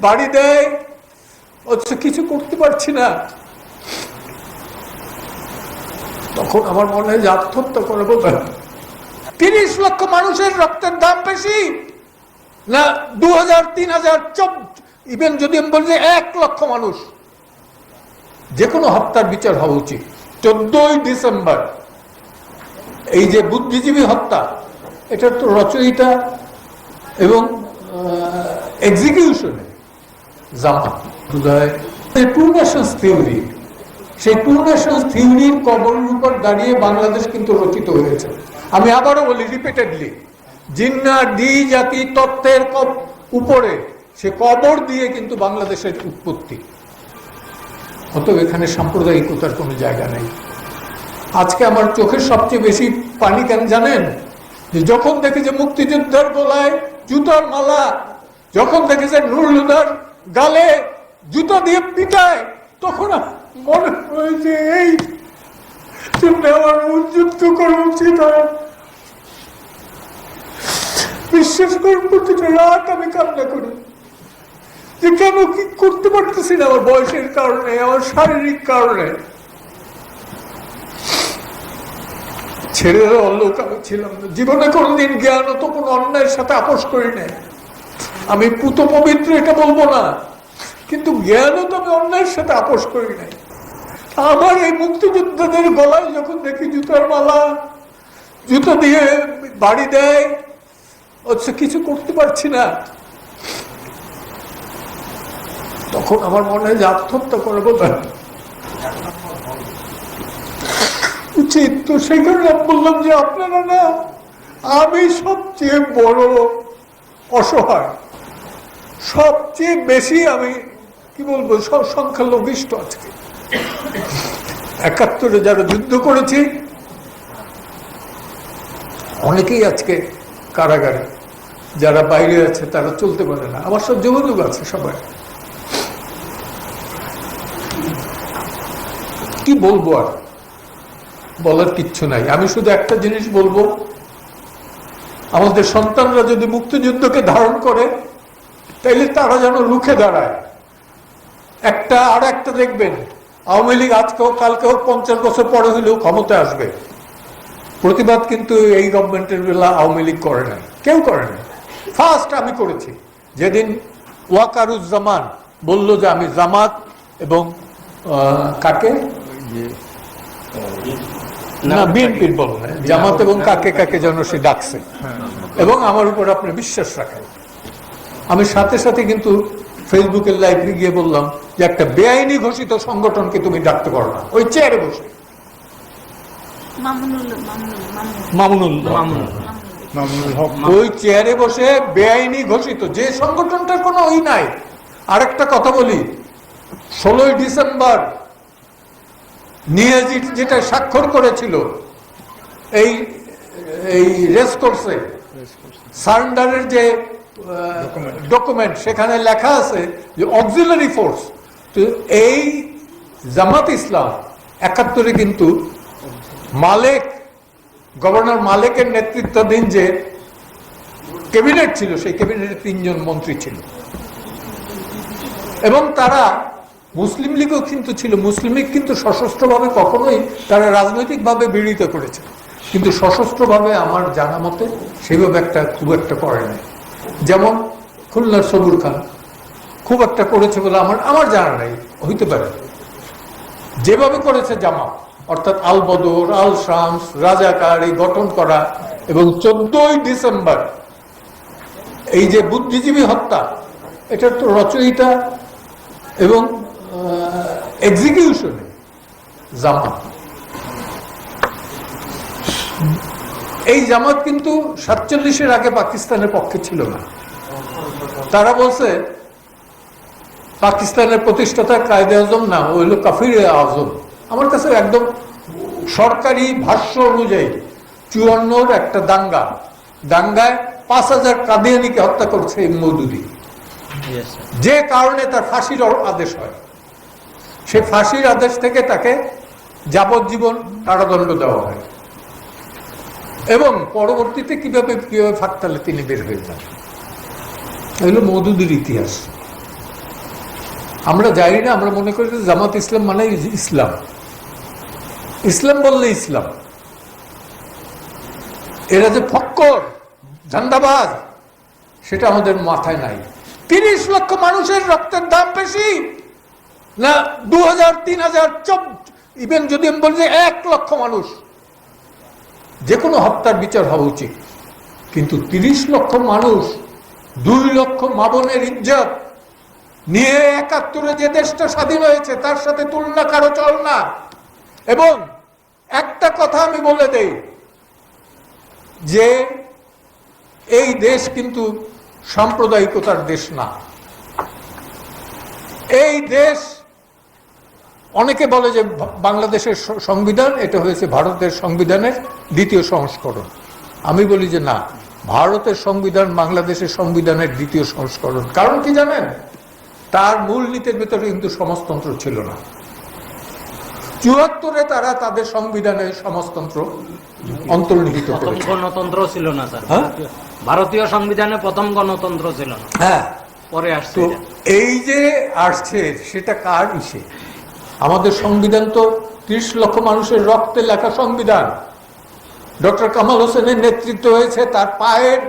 বাড়ি দেয়, অথচ কিছু করতে পারছি না। তখন আমার মনে হয় যে আত্মহত্যা করবো। 30 লক্ষ মানুষের রক্তের দাম বেশি না 2000, 3000, ইভেন যদি আমি বলি 1 লক্ষ মানুষ, যে কোনো হত্যার বিচার হওয়া উচিত। 14ই ডিসেম্বর এই যে বুদ্ধিজীবী হত্যা, এটা তো রচয়িতা এবং এক্সিকিউশনে জামাত। টু নেশনস থিওরি, সেই টু নেশনস থিওরির কবরের উপর দাঁড়িয়ে বাংলাদেশ কিন্তু রচিত হয়েছে। আমি আবারও বলি রিপিটেডলি, জিন্না ডি জাতি তত্ত্বের উপরে সে কবর দিয়ে কিন্তু বাংলাদেশের উৎপত্তি। অতএব এখানে সাম্প্রদায়িকতার কোনো জায়গা নেই। আজকে আমার চোখের সবচেয়ে বেশি পানি কেন জানেন? যে যখন দেখি যে মুক্তিযোদ্ধার গলায় জুতার মালা, যখন দেখি যে নুরুল হুদার গালে জুতা দিয়ে পিটায়, তখন মনে হয়েছে এই জন্য আমার যুদ্ধ করা উচিত। বিশ্বাস করুন প্রতিটা রাত আমি কান্না করি যে কেন কি করতে পারতেছি না, আমার বয়সের কারণে, আমার শারীরিক কারণে। ছেড়ে লোক আমি ছিলাম না, জীবনে কোনদিন জ্ঞান তো কোনো অন্যায়ের সাথে আপোষ করি নাই। আমি পুত পবিত্র এটা বলবো না, কিন্তু জ্ঞানও তো আমি অন্যায়ের সাথে আপোষ করি নাই। আমার এই মুক্তিযোদ্ধাদের গলায় যখন দেখি জুতার মালা, জুতো দিয়ে বাড়ি দেয়, অথচ কিছু করতে পারছি না, তখন আমার মনে হয় যে আত্মহত্যা করবো উচিত। তো সেই কারণে আমি বললাম যে আপনারা না, আমি সবচেয়ে বড় অসহায়, সবচেয়ে বেশি আমি কি বলবো সংখ্যালঘিষ্ঠ। আজকে 71-এ যারা যুদ্ধ করেছি অনেকেই আজকে কারাগারে, যারা বাইরে আছে তারা চলতে পারে না। আমার সব যোগাযোগ আছে সবাই। কি বলবো, আর বলার কিচ্ছু নাই। আমি শুধু একটা জিনিস বলবো, আমাদের সন্তানরা যদি মুক্তিযুদ্ধকে ধারণ করে তাইলে তারা যেন রুখে দাঁড়ায়। আর একটা দেখবেন, আওয়ামী লীগ আজকে হোক কালকে হোক 50 বছর পরে হলেও ক্ষমতায় আসবে। প্রতিবাদ কিন্তু এই গভর্নমেন্টের বেলা আওয়ামী লীগ করে নাই, কেউ করে নাই। ফার্স্ট আমি করেছি যেদিন ওয়াকারুজ্জামান বলল যে আমি জামাত এবং কাকে না বিএনপির বল না, জামাত এবং কাকে কাকে যেন সে ডাকছে, এবং আমার উপর আপনি বিশ্বাস রাখেন। আমি সাথে সাথে কিন্তু ফেসবুকের লাইভে গিয়ে বললাম যে একটা বেআইনি ঘোষিত সংগঠনকে তুমি ডাকতে পারো না। ওই চেয়ারে বসে ওই চেয়ারে বসে বেআইনি ঘোষিত যে সংগঠনটার কোনো ওই নাই। আরেকটা কথা বলি, 16ই ডিসেম্বর নিয়াজি যেটা স্বাক্ষর করেছিল এই রেস কোর্সে সারেন্ডারের যে ডকুমেন্ট, সেখানে লেখা আছে যে অক্সিলারি ফোর্স। তো এই জামাত ইসলাম 71-এ কিন্তু গভর্নর মালেকের নেতৃত্বাধীন যে ক্যাবিনেট ছিল, সেই ক্যাবিনেটে 3 জন মন্ত্রী ছিল, এবং তারা মুসলিম লীগও কিন্তু ছিল। মুসলিম লীগ কিন্তু সশস্ত্রভাবে কখনোই তারা রাজনৈতিকভাবে বিরোধিতা করেছে, কিন্তু সশস্ত্রভাবে আমার জানা মতে সেইভাবে খুব একটা করে নাই। যেমন খুলনার সবুর খান খুব একটা করেছে বলে আমার জানা নাই, হইতে পারে। যেভাবে করেছে জামাত, অর্থাৎ আল বদর, আল শামস, রাজাকার এই গঠন করা, এবং 14ই ডিসেম্বর এই যে বুদ্ধিজীবী হত্যা, এটা তো রচয়িতা এবং এক্সিকিউশনে জামাত। এই জামাত কিন্তু 47-এর আগে পাকিস্তানের পক্ষে ছিল না। তারা বলছে পাকিস্তানের প্রতিষ্ঠাতা কায়েদে আজম না, ও হলো কাফির আজম। আমার কাছে একদম সরকারি ভাষ্য অনুযায়ী 54-র একটা দাঙ্গায় 5000 কাদিয়ানিকে হত্যা করছে এই মওদুদি, যে কারণে তার ফাঁসির আদেশ হয়। সেই ফাঁসির আদেশ থেকে তাকে যাবজ্জীবন কারাদণ্ড দেওয়া হয়, এবং পরবর্তীতে কিভাবে ফাঁকতালে তিনি বের হয়ে যান। এগুলো মওদুদির ইতিহাস। আমরা জানি না, আমরা মনে করি যে জামাত ইসলাম মানে ইসলাম, ইসলাম বললে ইসলাম। এরা যে ফক্কর ঝান্ডাবাজ সেটা আমাদের মাথায় নাই। 30 লক্ষ মানুষের রক্তের দাম বেশি না 2000, 3000, ইভেন যদি আমি বলি যে 1 লক্ষ মানুষ, যে কোনো হত্যার বিচার হওয়া উচিত। কিন্তু 30 লক্ষ মানুষ, 2 লক্ষ মা বোনের ইজ্জত নিয়ে 71-এ যে দেশটা স্বাধীন হয়েছে তার সাথে তুলনা কারো চল না। এবং একটা কথা আমি বলে দেই যে এই দেশ কিন্তু সাম্প্রদায়িকতার দেশ না। এই দেশ, অনেকে বলে যে বাংলাদেশের সংবিধান এটা হয়েছে ভারতের সংবিধানের 2য় সংস্করণ। আমি বলি যে না, ভারতের সংবিধান বাংলাদেশের সংবিধানের 2য় সংস্করণ। কারণ কি জানেন? তার মূলনীতির ভিতরে কিন্তু সমাজতন্ত্র ছিল না। 74-এ তারা তাদের সংবিধানে সমাজতন্ত্র অন্তর্নিহিত করেছে। গণতন্ত্র ছিল না স্যার, ভারতীয় সংবিধানে প্রথম গণতন্ত্র ছিল না। হ্যাঁ, পরে আসছে। এই যে আসছে সেটা কার ইসে? আমাদের সংবিধান তো 30 লক্ষ মানুষের রক্তে লেখা সংবিধান। ডক্টর কামাল হোসেনের নেতৃত্ব হয়েছে, তার পায়ের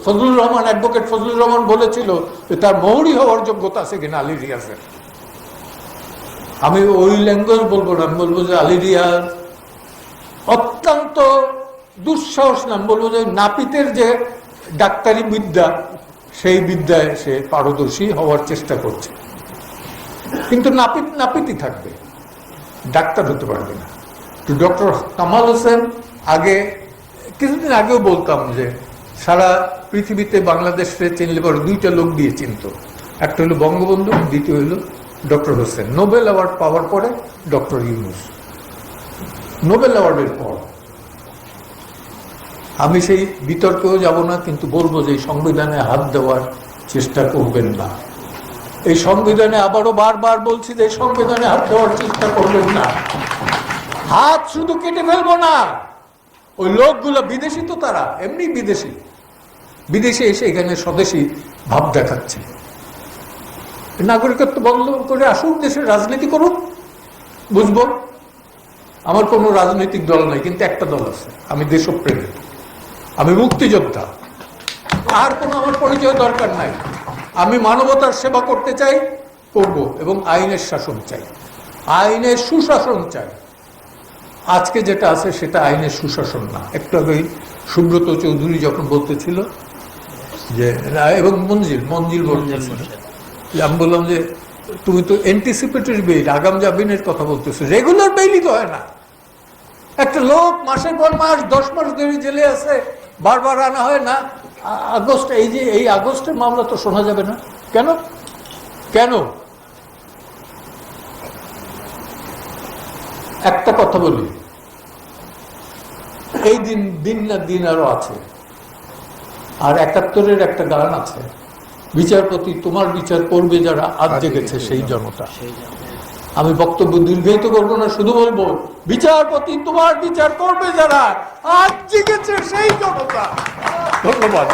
ফজলুর রহমান, অ্যাডভোকেট ফজলুর রহমান বলেছিল যে তার মৌরি হওয়ার যোগ্যতা আছে কিনা আলী রিয়াজের। আমি ওই ল্যাঙ্গুয়েজ বলবো না, আমি বলবো যে আলী রিয়াজ অত্যন্ত দুঃসাহস না, আমি বলবো যে নাপিতের যে ডাক্তারি বিদ্যা, সেই বিদ্যায় সে পারদর্শী হওয়ার চেষ্টা করছে। কিন্তু নাপিত নাপিতই থাকবে, ডাক্তার হতে পারবে না। তো ডক্টর কামাল হোসেন আগে, কিছুদিন আগেও বলতাম যে সারা পৃথিবীতে বাংলাদেশে চিনলে পরে 2টা লোক দিয়ে চিনত। একটা হলো বঙ্গবন্ধু, দ্বিতীয় হলো ডক্টর হোসেন। নোবেল অ্যাওয়ার্ড পাওয়ার পরে ডক্টর ইউনূস। নোবেল অ্যাওয়ার্ডের পর আমি সেই বিতর্কেও যাব না, কিন্তু বলবো যে এই সংবিধানে হাত দেওয়ার চেষ্টা করবেন না। এই সংবিধানে আবারও বারবার বলছি যে এই সংবিধানে হাত দেওয়ার চেষ্টা করবেন না। হাত শুধু কেটে ফেলবো না, ওই লোকগুলো বিদেশি, তো তারা এমনি বিদেশে এসে এখানে স্বদেশী ভাব দেখাচ্ছে। নাগরিকত্ব বন্ধ করে আসুক, দেশের রাজনীতি করুক, বুঝবো। আমার কোনো রাজনৈতিক দল নাই, কিন্তু একটা দল আছে, আমি দেশপ্রেমী, আমি মুক্তিযোদ্ধা। আর কোনো আমার পরিচয় দরকার নাই। আমি মানবতার সেবা করতে চাই, করব, এবং আইনের শাসন চাই, আইনের সুশাসন চাই। আজকে যেটা আছে সেটা আইনের সুশাসন না। একটু আগে সুব্রত চৌধুরী যখন বলতেছিল যে, এবং মঞ্জিল বলতেছিল, আমি বললাম যে তুমি তো অ্যান্টিসিপেটরি বেইল, আগাম জামিনের কথা বলতেছো, রেগুলার বেইলই তো হয় না। একটা লোক মাসের পর মাস, 10 মাস ধরে জেলে আছে, বারবার আনা হয় না। আগস্ট, এই আগস্টের মামলা তো শোনা যাবে না কেন? কেন? একটা কথা বলি, এই দিন না দিন আরো আছে। আর 71-এর একটা গান আছে, বিচারপতি তোমার বিচার করবে যারা আজ জেগেছে সেই জনতা। আমি বক্তব্য দীর্ঘায়িত করবো না, শুধু বলবো বিচারপতি তোমার বিচার করবে যারা আজ জেগেছে সেই জনতা। ধন্যবাদ।